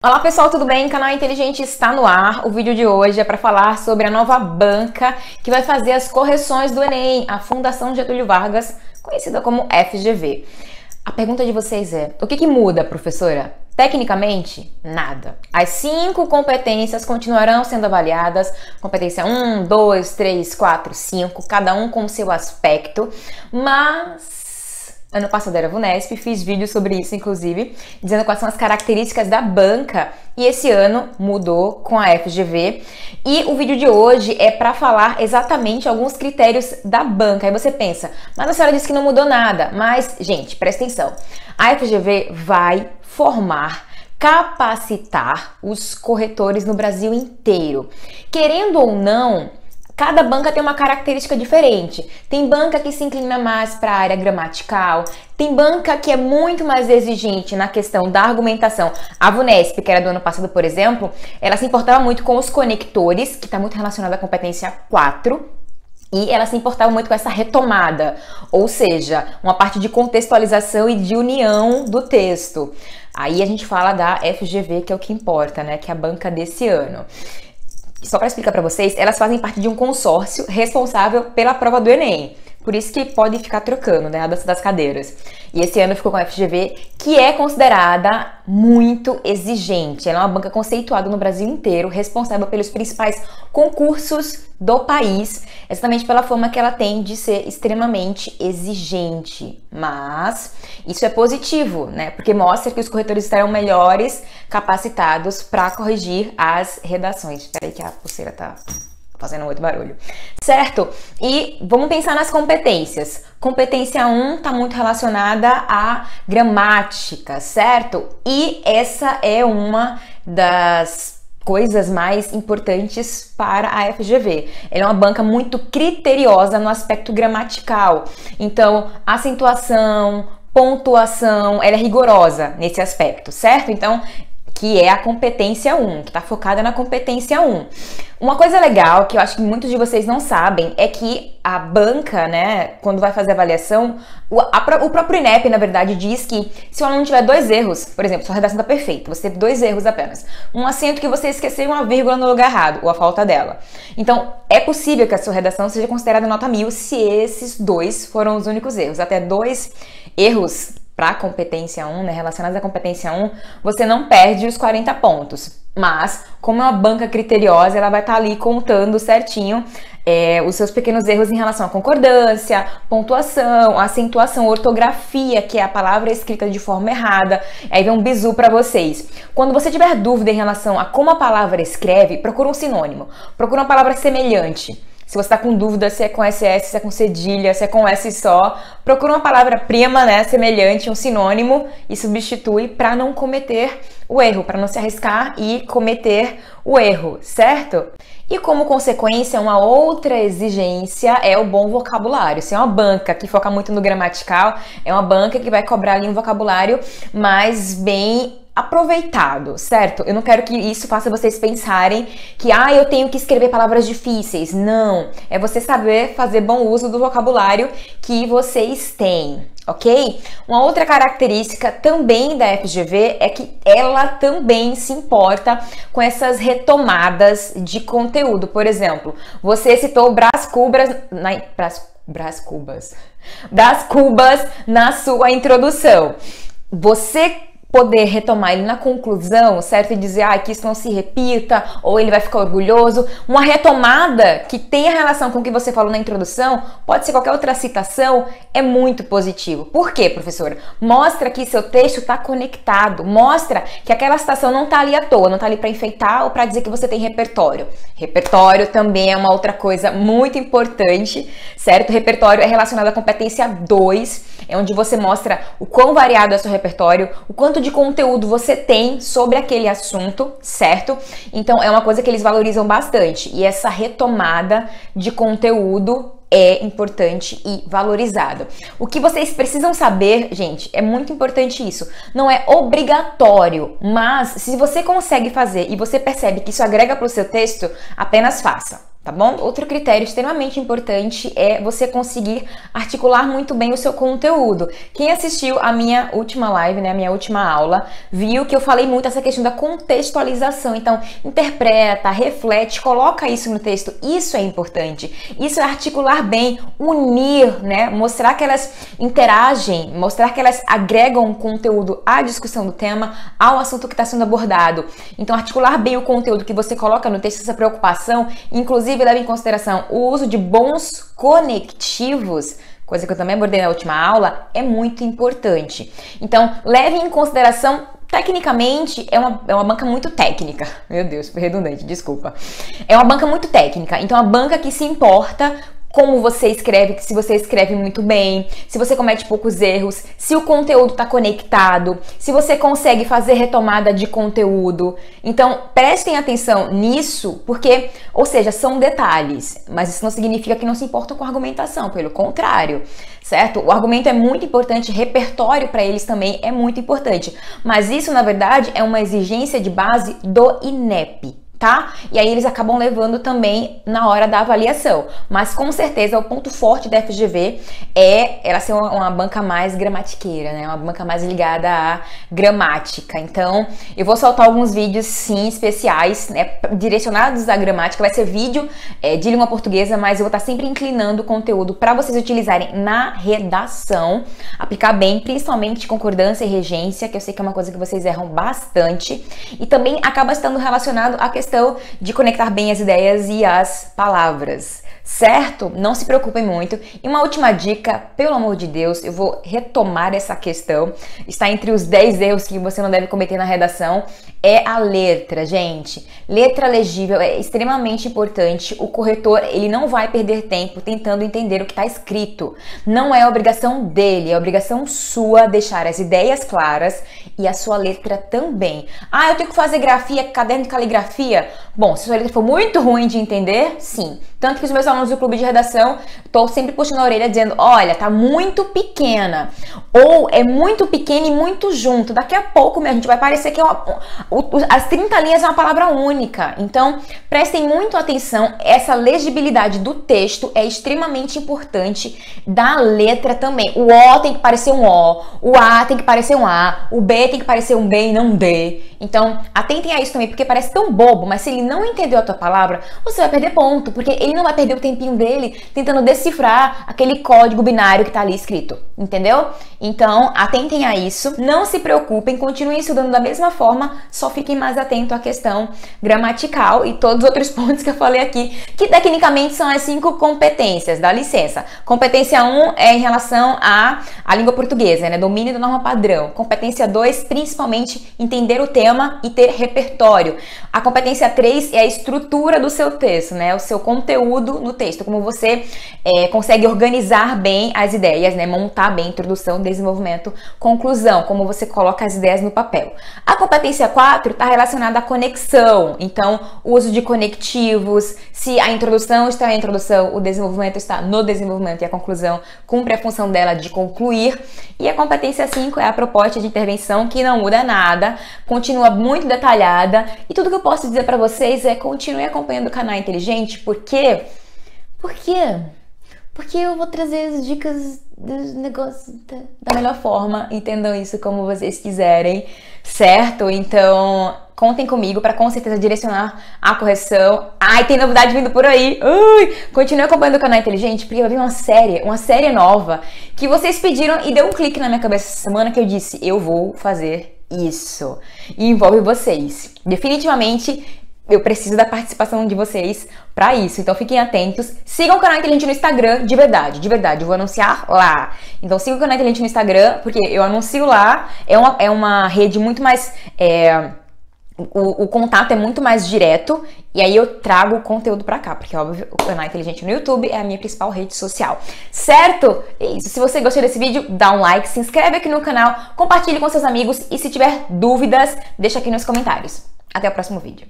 Olá pessoal, tudo bem? Canal Inteligente está no ar. O vídeo de hoje é para falar sobre a nova banca que vai fazer as correções do Enem, a Fundação Getúlio Vargas, conhecida como FGV. A pergunta de vocês é: o que muda, professora? Tecnicamente, nada. As 5 competências continuarão sendo avaliadas, competência 1, 2, 3, 4, 5, cada um com o seu aspecto, mas ano passado era a VUNESP, fiz vídeo sobre isso, inclusive, dizendo quais são as características da banca, e esse ano mudou com a FGV. E o vídeo de hoje é para falar exatamente alguns critérios da banca. Aí você pensa, mas a senhora disse que não mudou nada. Mas, gente, presta atenção. A FGV vai formar, capacitar os corretores no Brasil inteiro. Querendo ou não, cada banca tem uma característica diferente. Tem banca que se inclina mais para a área gramatical, tem banca que é muito mais exigente na questão da argumentação. A VUNESP, que era do ano passado, por exemplo, ela se importava muito com os conectores, que está muito relacionado à competência 4, e ela se importava muito com essa retomada, ou seja, uma parte de contextualização e de união do texto. Aí a gente fala da FGV, que é o que importa, né? Que é a banca desse ano. Só para explicar para vocês, elas fazem parte de um consórcio responsável pela prova do Enem. Por isso que pode ficar trocando, né, a dança das cadeiras. E esse ano ficou com a FGV, que é considerada muito exigente. Ela é uma banca conceituada no Brasil inteiro, responsável pelos principais concursos do país, exatamente pela forma que ela tem de ser extremamente exigente. Mas isso é positivo, né? Porque mostra que os corretores estarão melhores capacitados para corrigir as redações. Espera aí que a pulseira tá fazendo muito barulho. Certo? E vamos pensar nas competências. Competência 1 está muito relacionada à gramática, certo? E essa é uma das coisas mais importantes para a FGV. Ela é uma banca muito criteriosa no aspecto gramatical. Então, acentuação, pontuação, ela é rigorosa nesse aspecto, certo? Então, que é a competência 1, que está focada na competência 1. Uma coisa legal, que eu acho que muitos de vocês não sabem, é que a banca, né, quando vai fazer a avaliação, o próprio INEP, na verdade, diz que se o aluno tiver 2 erros, por exemplo, sua redação está perfeita, você teve 2 erros apenas, um acento que você esqueceu e uma vírgula no lugar errado, ou a falta dela. Então, é possível que a sua redação seja considerada nota 1000 se esses 2 foram os únicos erros. Até 2 erros para a competência 1, né, relacionados à competência 1, você não perde os 40 pontos. Mas, como é uma banca criteriosa, ela vai estar ali contando certinho os seus pequenos erros em relação à concordância, pontuação, acentuação, ortografia, que é a palavra escrita de forma errada. Aí vem um bizu para vocês. Quando você tiver dúvida em relação a como a palavra escreve, procura um sinônimo, procura uma palavra semelhante. Se você está com dúvida se é com SS, se é com cedilha, se é com S só, procura uma palavra-prima, né, semelhante, um sinônimo, e substitui para não cometer o erro, para não se arriscar e cometer o erro, certo? E como consequência, uma outra exigência é o bom vocabulário. Se é uma banca que foca muito no gramatical, é uma banca que vai cobrar ali um vocabulário mais bem aproveitado, certo? Eu não quero que isso faça vocês pensarem que eu tenho que escrever palavras difíceis. Não, é você saber fazer bom uso do vocabulário que vocês têm, ok? Uma outra característica também da FGV é que ela também se importa com essas retomadas de conteúdo. Por exemplo, você citou Brás Cubas na sua introdução. Você poder retomar ele na conclusão, certo? E dizer, que isso não se repita, ou ele vai ficar orgulhoso. Uma retomada que tenha relação com o que você falou na introdução, pode ser qualquer outra citação, é muito positivo. Por quê, professora? Mostra que seu texto está conectado, mostra que aquela citação não está ali à toa, não está ali para enfeitar ou para dizer que você tem repertório. Repertório também é uma outra coisa muito importante, certo? Repertório é relacionado à competência 2, é onde você mostra o quão variado é o seu repertório, o quanto de conteúdo você tem sobre aquele assunto, certo? Então é uma coisa que eles valorizam bastante. E essa retomada de conteúdo é importante e valorizado. O que vocês precisam saber, gente, é muito importante isso. Não é obrigatório, mas se você consegue fazer e você percebe que isso agrega para o seu texto, apenas faça. tá bom? Outro critério extremamente importante é você conseguir articular muito bem o seu conteúdo. Quem assistiu a minha última live, né, a minha última aula, viu que eu falei muito essa questão da contextualização. Então, interpreta, reflete, coloca isso no texto. Isso é importante. Isso é articular bem, unir, né, mostrar que elas interagem, mostrar que elas agregam conteúdo à discussão do tema, ao assunto que está sendo abordado. Então, articular bem o conteúdo que você coloca no texto, essa preocupação, inclusive leva em consideração o uso de bons conectivos, coisa que eu também abordei na última aula, é muito importante. Então, leve em consideração, tecnicamente, é uma banca muito técnica. Meu Deus, foi redundante, desculpa. É uma banca muito técnica, então a banca que se importa como você escreve, se você escreve muito bem, se você comete poucos erros, se o conteúdo está conectado, se você consegue fazer retomada de conteúdo. Então, prestem atenção nisso, porque, ou seja, são detalhes, mas isso não significa que não se importam com a argumentação, pelo contrário, certo? O argumento é muito importante, repertório para eles também é muito importante, mas isso, na verdade, é uma exigência de base do INEP. Tá? E aí eles acabam levando também na hora da avaliação. Mas com certeza o ponto forte da FGV é ela ser uma banca mais gramatiqueira, né? Uma banca mais ligada à gramática. Então, eu vou soltar alguns vídeos, sim, especiais, né? Direcionados à gramática. Vai ser vídeo de língua portuguesa, mas eu vou estar sempre inclinando o conteúdo para vocês utilizarem na redação. Aplicar bem, principalmente concordância e regência, que eu sei que é uma coisa que vocês erram bastante. E também acaba estando relacionado à questão de conectar bem as ideias e as palavras, certo? Não se preocupem muito. E uma última dica, pelo amor de Deus, eu vou retomar essa questão, está entre os 10 erros que você não deve cometer na redação, é a letra, gente. Letra legível é extremamente importante. O corretor, ele não vai perder tempo tentando entender o que está escrito. Não é obrigação dele, é obrigação sua deixar as ideias claras e a sua letra também. Ah, eu tenho que fazer grafia, caderno de caligrafia? Bom, se a sua letra for muito ruim de entender, sim. Tanto que os meus alunos do clube de redação, tô sempre puxando a orelha dizendo, olha, tá muito pequena. Ou é muito pequena e muito junto. Daqui a pouco, a gente vai parecer que as 30 linhas é uma palavra única. Então, prestem muito atenção. Essa legibilidade do texto é extremamente importante, da letra também. O O tem que parecer um O, o A tem que parecer um A, o B tem que parecer um B e não um D. Então, atentem a isso também, porque parece tão bobo, mas se ele não entendeu a tua palavra, você vai perder ponto, porque ele não vai perder o tempinho dele tentando decifrar aquele código binário que tá ali escrito, entendeu? Então, atentem a isso, não se preocupem, continuem estudando da mesma forma, só fiquem mais atentos à questão gramatical e todos os outros pontos que eu falei aqui, que tecnicamente são as 5 competências, dá licença. Competência 1 é em relação à língua portuguesa, né? Domínio da norma padrão. Competência 2, principalmente, entender o tema e ter repertório. A competência 3 é a estrutura do seu texto, né? O seu conteúdo no texto, como você consegue organizar bem as ideias, né? Montar bem introdução, desenvolvimento, conclusão, como você coloca as ideias no papel. A competência 4 está relacionada à conexão, então o uso de conectivos, se a introdução está na introdução, o desenvolvimento está no desenvolvimento e a conclusão cumpre a função dela de concluir. E a competência 5 é a proposta de intervenção, que não muda nada, continua muito detalhada, e tudo que eu posso dizer para vocês é continue acompanhando o canal Inteligente, porque eu vou trazer as dicas dos negócios da melhor forma, entendam isso como vocês quiserem, certo? Então, contem comigo para com certeza direcionar a correção. Ai, tem novidade vindo por aí! Continue acompanhando o canal Inteligente, porque vai vir uma série nova que vocês pediram e deu um clique na minha cabeça essa semana que eu disse, eu vou fazer isso. E envolve vocês. Definitivamente, eu preciso da participação de vocês para isso, então fiquem atentos. Sigam o canal Inteligente no Instagram, de verdade, eu vou anunciar lá. Então sigam o canal Inteligente no Instagram, porque eu anuncio lá, é uma rede muito mais... O contato é muito mais direto, e aí eu trago o conteúdo pra cá, porque óbvio, o canal Inteligente no YouTube é a minha principal rede social, certo? É isso, se você gostou desse vídeo, dá um like, se inscreve aqui no canal, compartilhe com seus amigos, e se tiver dúvidas, deixa aqui nos comentários. Até o próximo vídeo.